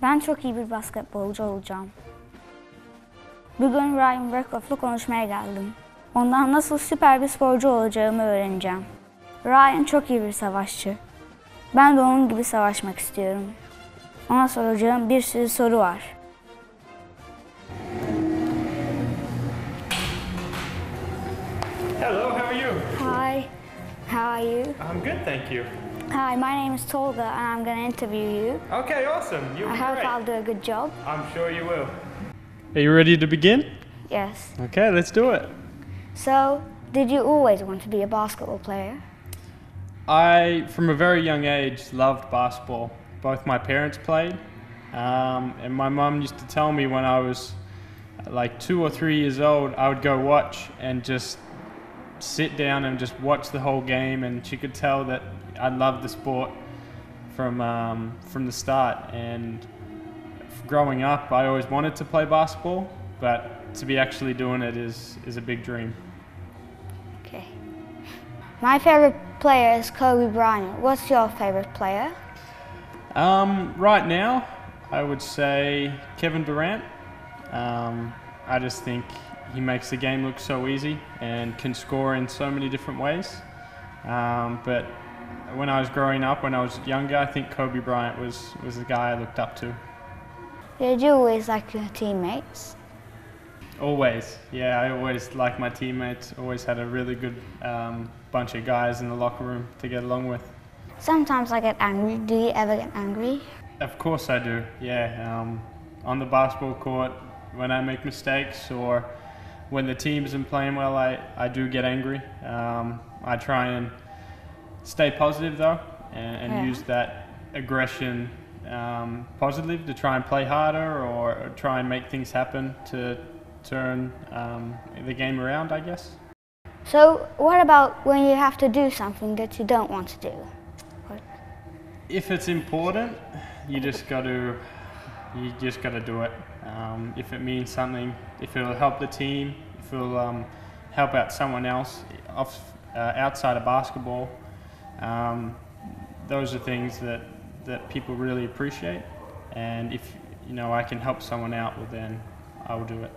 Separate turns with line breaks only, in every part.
Ben çok iyi bir basketbolcu olacağım. Bugün Ryan Berkoff'la konuşmaya geldim. Ondan nasıl süper bir sporcu olacağımı öğreneceğim. Ryan çok iyi bir savaşçı. Ben de onun gibi savaşmak istiyorum. Ona soracağım bir sürü soru var.
Hello, how are you?
Hi, how are you?
I'm good, thank you.
Hi, my name is Tolga and I'm going to interview you.
Okay, awesome. You'll
I
be
hope
great.
I'll do a good job.
I'm sure you will. Are you ready to begin?
Yes.
Okay, let's do it.
So, did you always want to be a basketball player?
I, from a very young age, loved basketball. Both my parents played, and my mum used to tell me when I was like 2 or 3 years old, I would go watch and just sit down and just watch the whole game, and she could tell that I loved the sport from the start. And growing up, I always wanted to play basketball, but to be actually doing it is a big dream.
Okay. My favorite player is Kobe Bryant. What's your favorite player?
Right now, I would say Kevin Durant. I just think he makes the game look so easy and can score in so many different ways. But when I was growing up, when I was younger, I think Kobe Bryant was the guy I looked up to.
Did you always like your teammates?
Always, yeah, I always liked my teammates. Always had a really good bunch of guys in the locker room to get along with.
Sometimes I get angry. Do you ever get angry?
Of course I do, yeah. On the basketball court, when I make mistakes or when the team isn't playing well, I do get angry. I try and stay positive though, and use that aggression positively to try and play harder or try and make things happen to turn the game around, I guess.
So what about when you have to do something that you don't want to do?
If it's important, you just got to do it. If it means something, if it'll help the team, if it'll help out someone else outside of basketball, those are things that people really appreciate. And if I can help someone out, well then I will do it.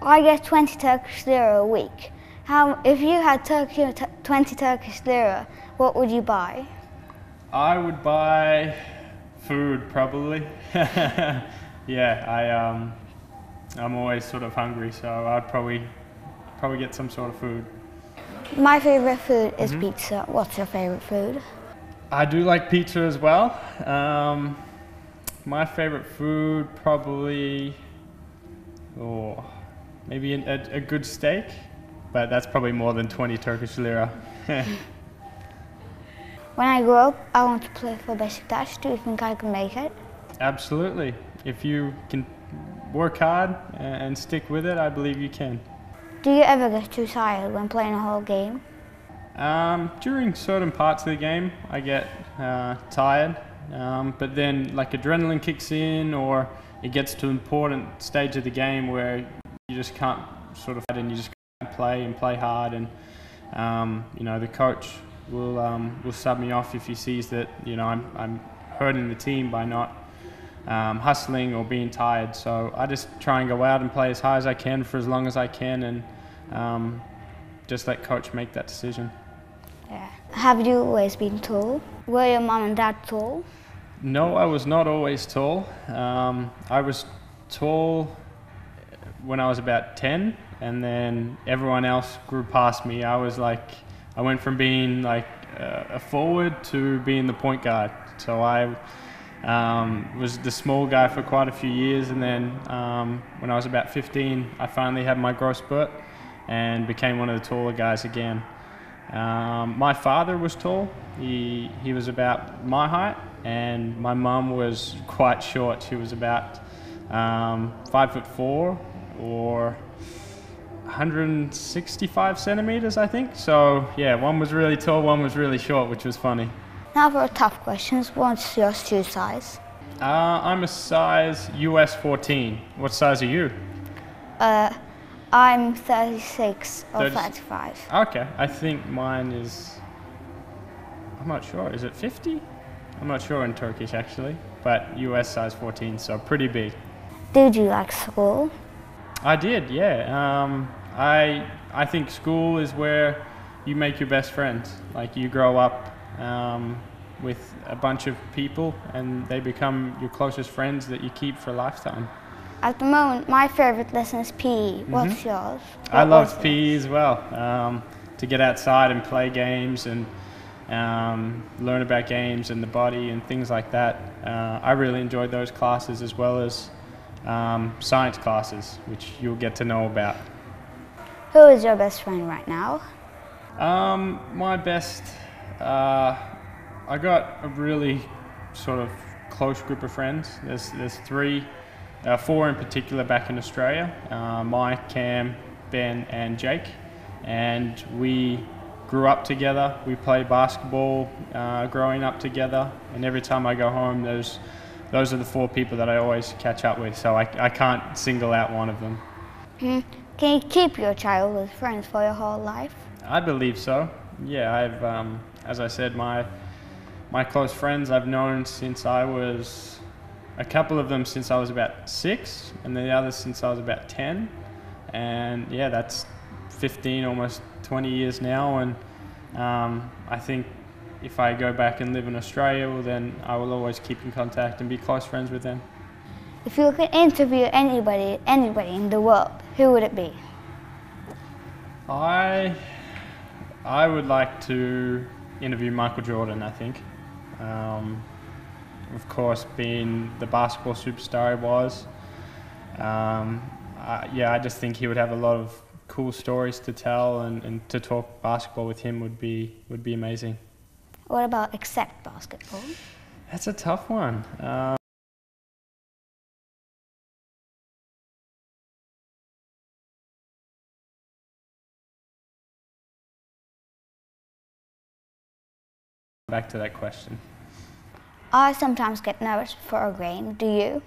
I get 20 Turkish lira a week. If you had 20 Turkish lira, what would you buy?
I would buy food probably. Yeah, I'm always sort of hungry, so I'd probably get some sort of food.
My favorite food is pizza. What's your favorite food?
I do like pizza as well. My favorite food probably, maybe a good steak, but that's probably more than 20 Turkish lira.
When I grow up, I want to play for Beşiktaş. Do you think I can make it?
Absolutely. If you can work hard and stick with it, I believe you can.
Do you ever get too tired when playing a whole game?
During certain parts of the game, I get tired, but then like adrenaline kicks in, or it gets to an important stage of the game where you just can't sort of, and you just can't play hard, and the coach will sub me off if he sees that I'm hurting the team by not hustling or being tired. So I just try and go out and play as hard as I can for as long as I can, and just let coach make that decision.
Yeah. Have you always been tall? Were your mom and dad tall?
No, I was not always tall. I was tall when I was about 10, and then everyone else grew past me. I went from being like a forward to being the point guard. So I was the small guy for quite a few years, and then when I was about 15, I finally had my growth spurt and became one of the taller guys again. My father was tall. He was about my height, and my mum was quite short. She was about 5'4" or 165 centimeters, I think. So yeah, one was really tall, one was really short, which was funny.
Now for tough questions. What's your shoe size?
I'm a size US 14. What size are you?
I'm 36 or 35.
Okay, I think mine is, I'm not sure, is it 50? I'm not sure in Turkish actually. but US size 14, so pretty big.
Did you like school?
I did, yeah. I think school is where you make your best friends. Like you grow up with a bunch of people and they become your closest friends that you keep for a lifetime.
At the moment, my favorite lesson is PE. What's yours?
I love PE as well. To get outside and play games and learn about games and the body and things like that. I really enjoyed those classes as well as science classes, which you'll get to know about.
Who is your best friend right now?
My best, I got a really sort of close group of friends. There's four in particular back in Australia, Mike, Cam, Ben and Jake, and we grew up together. We played basketball growing up together, and every time I go home those are the four people that I always catch up with, so I can't single out one of them.
Can you keep your childhood friends for your whole life?
I believe so. Yeah, I've, as I said, my close friends I've known since I was, a couple of them since I was about 6, and the others since I was about 10. And yeah, that's 15, almost 20 years now. And I think if I go back and live in Australia, well, then I will always keep in contact and be close friends with them.
If you could interview anybody in the world, who would it be?
I would like to interview Michael Jordan, I think. Of course, being the basketball superstar he was. Yeah, I just think he would have a lot of cool stories to tell, and to talk basketball with him would be amazing.
What about except basketball?
That's a tough one. Back to that question.
I sometimes get nervous before a game. Do you?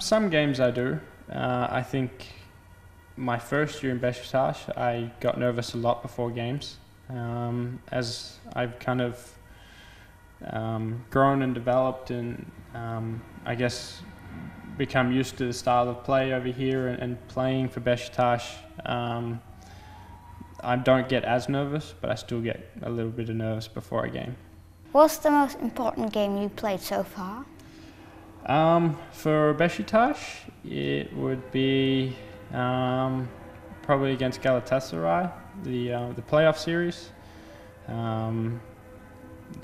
Some games I do. I think my first year in Beşiktaş, I got nervous a lot before games. As I've kind of grown and developed and I guess become used to the style of play over here and playing for Beşiktaş, I don't get as nervous, but I still get a little bit of nervous before a game.
What's the most important game you played so far?
For Beşiktaş, it would be probably against Galatasaray, the playoff series.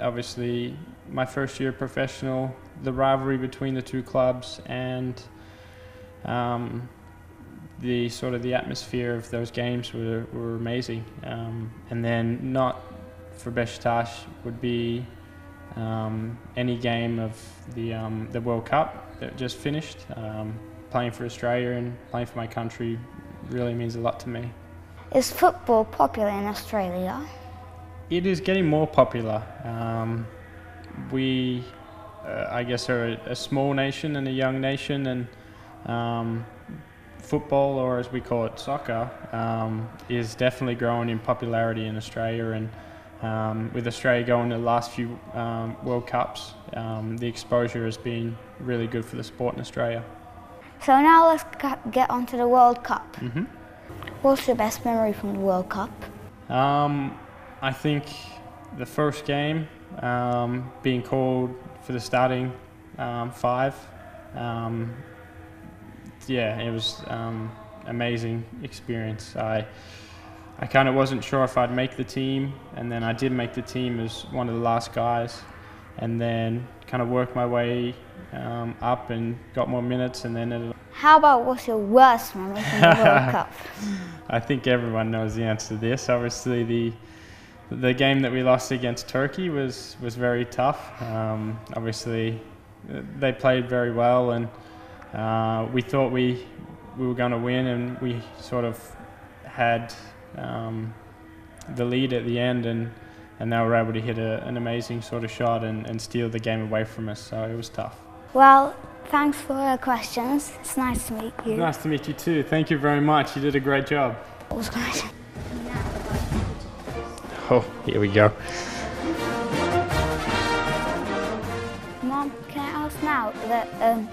Obviously, my first year professional, the rivalry between the two clubs and the atmosphere of those games were amazing. And then not for Beşiktaş would be any game of the World Cup that just finished. Playing for Australia and playing for my country really means a lot to me.
Is football popular in Australia?
It is getting more popular. We, I guess, are a small nation and a young nation, and football, or as we call it, soccer, is definitely growing in popularity in Australia. And with Australia going to the last few World Cups, the exposure has been really good for the sport in Australia.
So now let's get on to the World Cup.
Mm-hmm.
What's your best memory from the World Cup?
I think the first game, being called for the starting 5, yeah, it was amazing experience. I kind of wasn't sure if I'd make the team, and then I did make the team as one of the last guys, and then kind of worked my way up and got more minutes, and then
How about what's your worst memory from the World Cup?
I think everyone knows the answer to this. Obviously, the game that we lost against Turkey was very tough. Obviously, they played very well, and we thought we were going to win, and we sort of had the lead at the end, and they were able to hit an amazing sort of shot and steal the game away from us, so it was tough.
Well, thanks for your questions. It's nice to meet you.
Nice to meet you too. Thank you very much. You did a great job.
It was great.
Oh, here we go.
now that